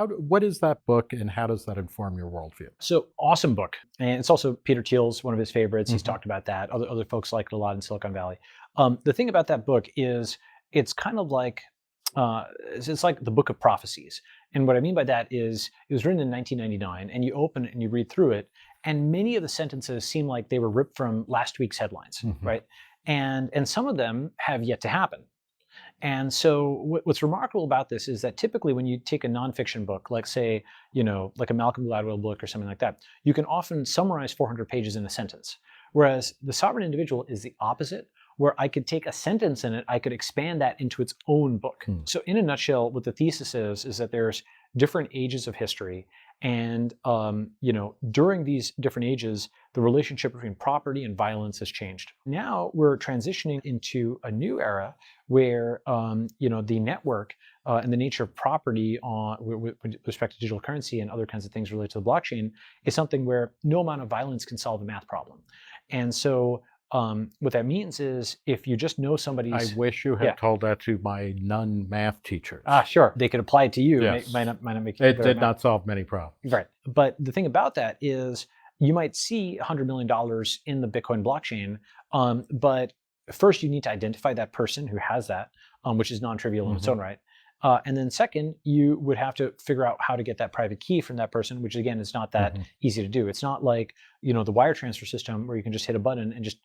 What is that book, and how does that inform your worldview? So awesome book. And it's also Peter Thiel's one of his favorites. He's Hmm. talked about that. Other folks like it a lot in Silicon Valley. The thing about that book is it's kind of like it's like the book of prophecies. And what I mean by that is it was written in 1999, and you open it and you read through it, and many of the sentences seem like they were ripped from last week's headlines, Hmm. right? And some of them have yet to happen. And so what's remarkable about this is that typically when you take a nonfiction book, like say, like a Malcolm Gladwell book or something like that, you can often summarize 400 pages in a sentence. Whereas the sovereign individual is the opposite, where I could take a sentence in it, I could expand that into its own book. Hmm. So in a nutshell, what the thesis is that there's different ages of history. And during these different ages, the relationship between property and violence has changed. Now we're transitioning into a new era where the network and the nature of property with respect to digital currency and other kinds of things related to the blockchain is something where no amount of violence can solve a math problem. And so what that means is if you just know I somebody's wish you yeah. had told that to my non-math teachers. Sure, they could apply it to you. Yes, Might not make you it better at did math. not solve many problems. Right. But the thing about that is you might see $100 million in the Bitcoin blockchain, but first you need to identify that person who has that, which is non-trivial in its Hmm. own right. And then second, you would have to figure out how to get that private key from that person, which again is not that Hmm. easy to do. It's not like, the wire transfer system where you can just hit a button and just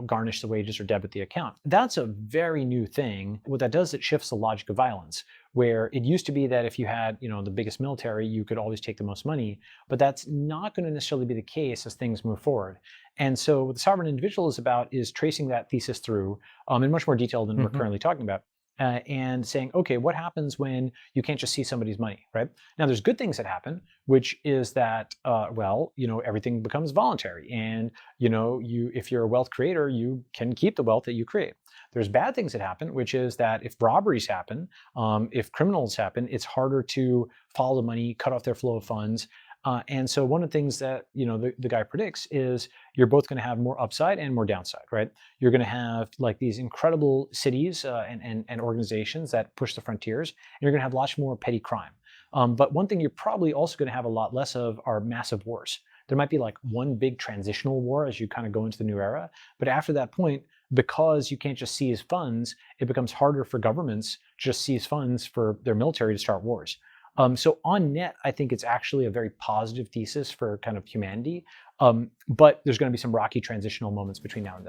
garnish the wages or debit the account. That's a very new thing. What that does, it shifts the logic of violence, where it used to be that if you had, the biggest military, you could always take the most money, but that's not going to necessarily be the case as things move forward. And so what the sovereign individual is about is tracing that thesis through in much more detail than we're Hmm. currently talking about. And saying, okay, what happens when you can't just see somebody's money, right? Now, there's good things that happen, which is that, everything becomes voluntary, and if you're a wealth creator, you can keep the wealth that you create. There's bad things that happen, which is that if robberies happen, if criminals happen, it's harder to follow the money, cut off their flow of funds. And so one of the things that the guy predicts is you're both going to have more upside and more downside, right? You're going to have like these incredible cities and organizations that push the frontiers, and you're going to have lots more petty crime. But one thing you're probably also going to have a lot less of are massive wars. There might be like one big transitional war as you kind of go into the new era, but after that point, because you can't just seize funds, it becomes harder for governments to just seize funds for their military to start wars. So on net, I think it's actually a very positive thesis for kind of humanity. But there's going to be some rocky transitional moments between now and then.